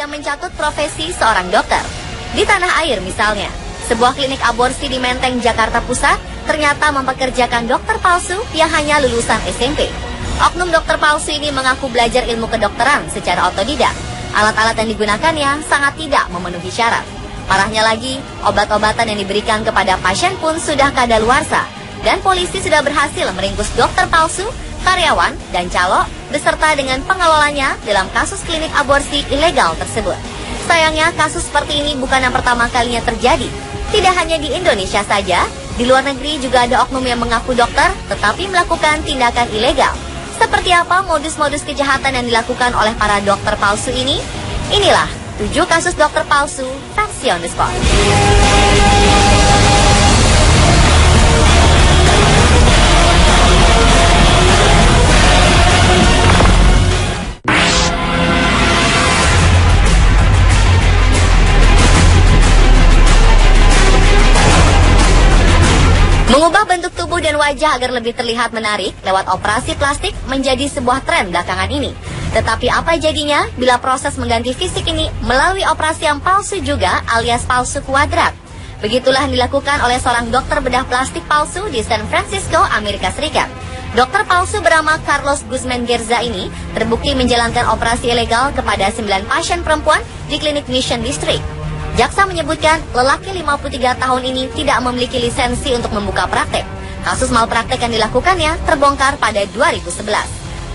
mencatut profesi seorang dokter. Di tanah air misalnya, sebuah klinik aborsi di Menteng, Jakarta Pusat ternyata mempekerjakan dokter palsu yang hanya lulusan SMP. Oknum dokter palsu ini mengaku belajar ilmu kedokteran secara otodidak. Alat-alat yang digunakannya sangat tidak memenuhi syarat. Parahnya lagi, obat-obatan yang diberikan kepada pasien pun sudah kadaluarsa. Dan polisi sudah berhasil meringkus dokter palsu, karyawan, dan calo beserta dengan pengelolanya dalam kasus klinik aborsi ilegal tersebut. Sayangnya kasus seperti ini bukan yang pertama kalinya terjadi. Tidak hanya di Indonesia saja, di luar negeri juga ada oknum yang mengaku dokter tetapi melakukan tindakan ilegal. Seperti apa modus-modus kejahatan yang dilakukan oleh para dokter palsu ini? Inilah 7 kasus dokter palsu versi on the spot. Mengubah bentuk tubuh dan wajah agar lebih terlihat menarik lewat operasi plastik menjadi sebuah tren belakangan ini. Tetapi apa jadinya bila proses mengganti fisik ini melalui operasi yang palsu juga alias palsu kuadrat? Begitulah yang dilakukan oleh seorang dokter bedah plastik palsu di San Francisco, Amerika Serikat. Dokter palsu bernama Carlos Guzman Gerza ini terbukti menjalankan operasi ilegal kepada 9 pasien perempuan di klinik Mission District. Jaksa menyebutkan lelaki 53 tahun ini tidak memiliki lisensi untuk membuka praktek. Kasus malpraktek yang dilakukannya terbongkar pada 2011.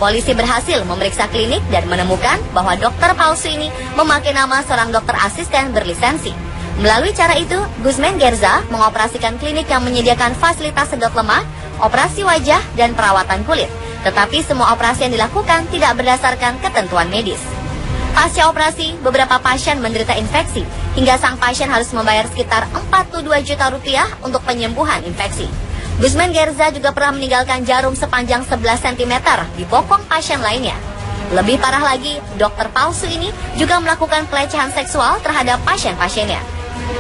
Polisi berhasil memeriksa klinik dan menemukan bahwa dokter palsu ini memakai nama seorang dokter asisten berlisensi. Melalui cara itu, Guzman Gerza mengoperasikan klinik yang menyediakan fasilitas sedot lemak, operasi wajah, dan perawatan kulit. Tetapi semua operasi yang dilakukan tidak berdasarkan ketentuan medis. Pasca operasi, beberapa pasien menderita infeksi, hingga sang pasien harus membayar sekitar 42 juta rupiah untuk penyembuhan infeksi. Guzman Gerza juga pernah meninggalkan jarum sepanjang 11 cm di bokong pasien lainnya. Lebih parah lagi, dokter palsu ini juga melakukan pelecehan seksual terhadap pasien-pasiennya.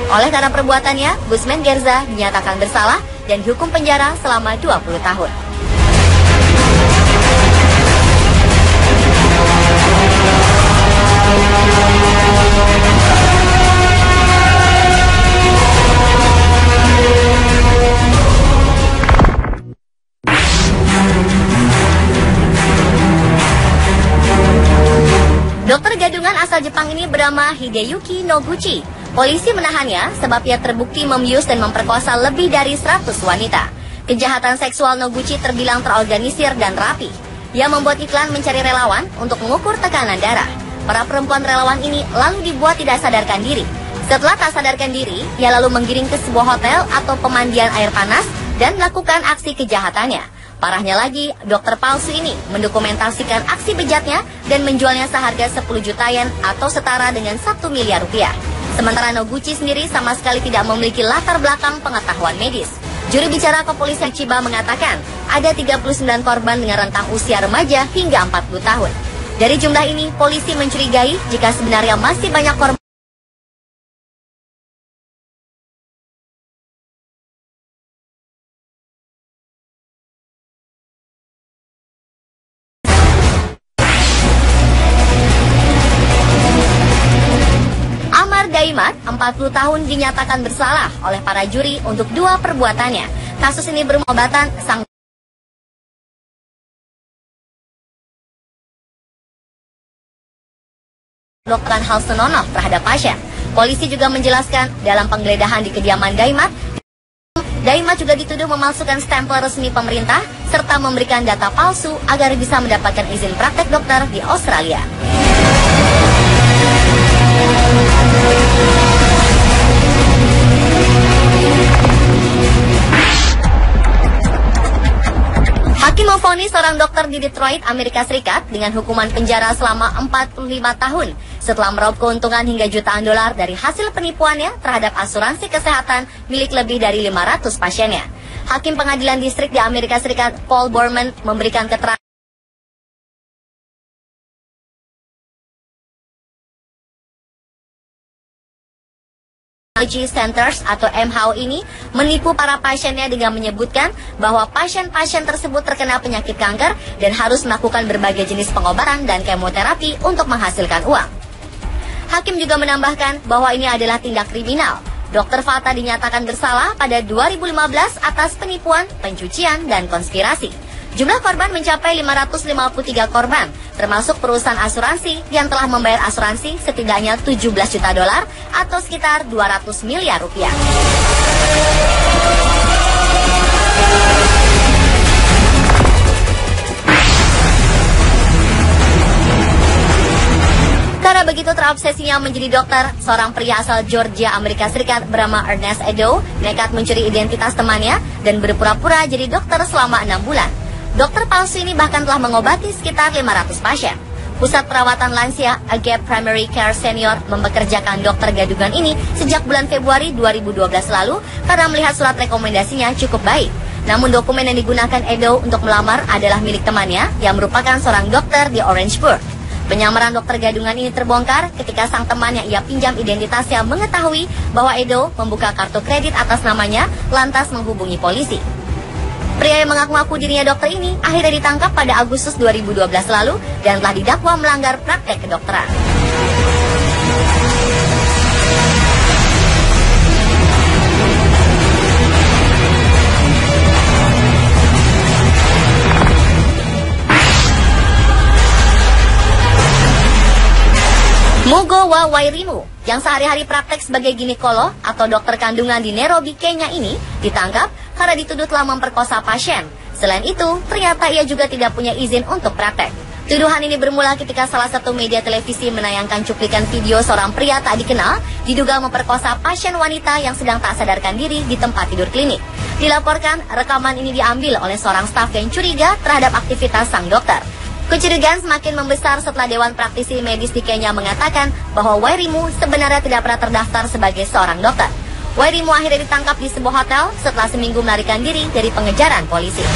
Oleh karena perbuatannya, Guzman Gerza dinyatakan bersalah dan dihukum penjara selama 20 tahun. Dokter gadungan asal Jepang ini bernama Hideyuki Noguchi. Polisi menahannya sebab ia terbukti membius dan memperkosa lebih dari 100 wanita. Kejahatan seksual Noguchi terbilang terorganisir dan rapi. Ia membuat iklan mencari relawan untuk mengukur tekanan darah. Para perempuan relawan ini lalu dibuat tidak sadarkan diri. Setelah tak sadarkan diri, ia lalu menggiring ke sebuah hotel atau pemandian air panas dan melakukan aksi kejahatannya. Parahnya lagi, dokter palsu ini mendokumentasikan aksi bejatnya dan menjualnya seharga 10 juta yen atau setara dengan 1 miliar rupiah. Sementara Noguchi sendiri sama sekali tidak memiliki latar belakang pengetahuan medis. Juru bicara kepolisian Chiba mengatakan ada 39 korban dengan rentang usia remaja hingga 40 tahun. Dari jumlah ini, polisi mencurigai jika sebenarnya masih banyak korban. Daimat, 40 tahun dinyatakan bersalah oleh para juri untuk 2 perbuatannya. Kasus ini bermobatan sang melakukan hal senonoh terhadap pasien. Polisi juga menjelaskan dalam penggeledahan di kediaman Daimat juga dituduh memalsukan stempel resmi pemerintah serta memberikan data palsu agar bisa mendapatkan izin praktek dokter di Australia. Hakim memvonis seorang dokter di Detroit, Amerika Serikat dengan hukuman penjara selama 45 tahun setelah meraup keuntungan hingga jutaan dolar dari hasil penipuannya terhadap asuransi kesehatan milik lebih dari 500 pasiennya. Hakim Pengadilan Distrik di Amerika Serikat, Paul Borman, memberikan keterangan Centers atau MHO ini menipu para pasiennya dengan menyebutkan bahwa pasien-pasien tersebut terkena penyakit kanker dan harus melakukan berbagai jenis pengobatan dan kemoterapi untuk menghasilkan uang. Hakim juga menambahkan bahwa ini adalah tindak kriminal. Dr. Fata dinyatakan bersalah pada 2015 atas penipuan, pencucian, dan konspirasi. Jumlah korban mencapai 553 korban, termasuk perusahaan asuransi yang telah membayar asuransi setidaknya 17 juta dolar atau sekitar 200 miliar rupiah. Karena begitu terobsesinya menjadi dokter, seorang pria asal Georgia, Amerika Serikat bernama Ernest Edo nekat mencuri identitas temannya dan berpura-pura jadi dokter selama 6 bulan. Dokter palsu ini bahkan telah mengobati sekitar 500 pasien. Pusat Perawatan Lansia Agape Primary Care Senior mempekerjakan dokter gadungan ini sejak bulan Februari 2012 lalu karena melihat surat rekomendasinya cukup baik. Namun dokumen yang digunakan Edo untuk melamar adalah milik temannya yang merupakan seorang dokter di Orangeburg. Penyamaran dokter gadungan ini terbongkar ketika sang teman yang ia pinjam identitasnya mengetahui bahwa Edo membuka kartu kredit atas namanya lantas menghubungi polisi. Pria yang mengaku-ngaku dirinya dokter ini akhirnya ditangkap pada Agustus 2012 lalu dan telah didakwa melanggar praktek kedokteran. Mugowa Wairimu, yang sehari-hari praktek sebagai ginekolog atau dokter kandungan di Nairobi, Kenya ini ditangkap karena dituduh telah memperkosa pasien. Selain itu, ternyata ia juga tidak punya izin untuk praktek. Tuduhan ini bermula ketika salah satu media televisi menayangkan cuplikan video seorang pria tak dikenal diduga memperkosa pasien wanita yang sedang tak sadarkan diri di tempat tidur klinik. Dilaporkan, rekaman ini diambil oleh seorang staf yang curiga terhadap aktivitas sang dokter. Kecurigaan semakin membesar setelah Dewan Praktisi Medis di Kenya mengatakan bahwa Wairimu sebenarnya tidak pernah terdaftar sebagai seorang dokter. Wairimu akhirnya ditangkap di sebuah hotel setelah seminggu melarikan diri dari pengejaran polisi.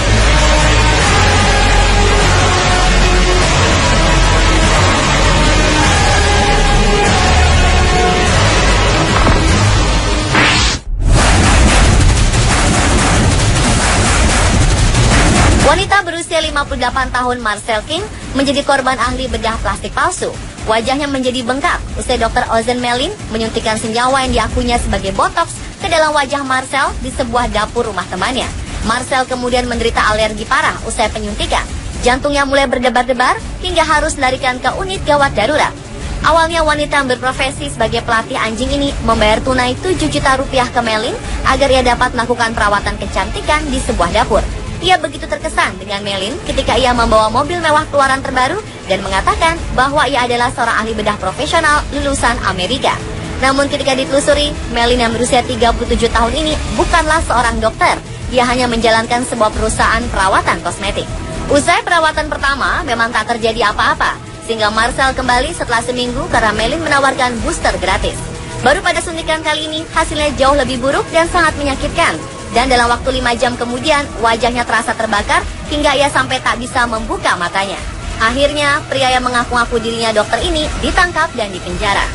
Wanita berusia 58 tahun Marcel King menjadi korban ahli bedah plastik palsu. Wajahnya menjadi bengkak usai Dr. Ozen Melin menyuntikkan senyawa yang diakuinya sebagai botox ke dalam wajah Marcel di sebuah dapur rumah temannya. Marcel kemudian menderita alergi parah usai penyuntikan. Jantungnya mulai berdebar-debar hingga harus dilarikan ke unit gawat darurat. Awalnya wanita yang berprofesi sebagai pelatih anjing ini membayar tunai 7 juta rupiah ke Melin agar ia dapat melakukan perawatan kecantikan di sebuah dapur. Ia begitu terkesan dengan Melin ketika ia membawa mobil mewah keluaran terbaru dan mengatakan bahwa ia adalah seorang ahli bedah profesional lulusan Amerika. Namun ketika ditelusuri, Melin yang berusia 37 tahun ini bukanlah seorang dokter. Dia hanya menjalankan sebuah perusahaan perawatan kosmetik. Usai perawatan pertama, memang tak terjadi apa-apa, sehingga Marcel kembali setelah seminggu karena Melin menawarkan booster gratis. Baru pada suntikan kali ini, hasilnya jauh lebih buruk dan sangat menyakitkan. Dan dalam waktu 5 jam kemudian, wajahnya terasa terbakar hingga ia sampai tak bisa membuka matanya. Akhirnya, pria yang mengaku-ngaku dirinya dokter ini ditangkap dan dipenjara.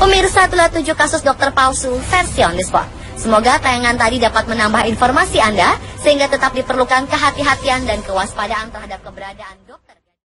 Pemirsa, itulah 7 kasus dokter palsu versi On The Spot. Semoga tayangan tadi dapat menambah informasi Anda, sehingga tetap diperlukan kehati-hatian dan kewaspadaan terhadap keberadaan dokter.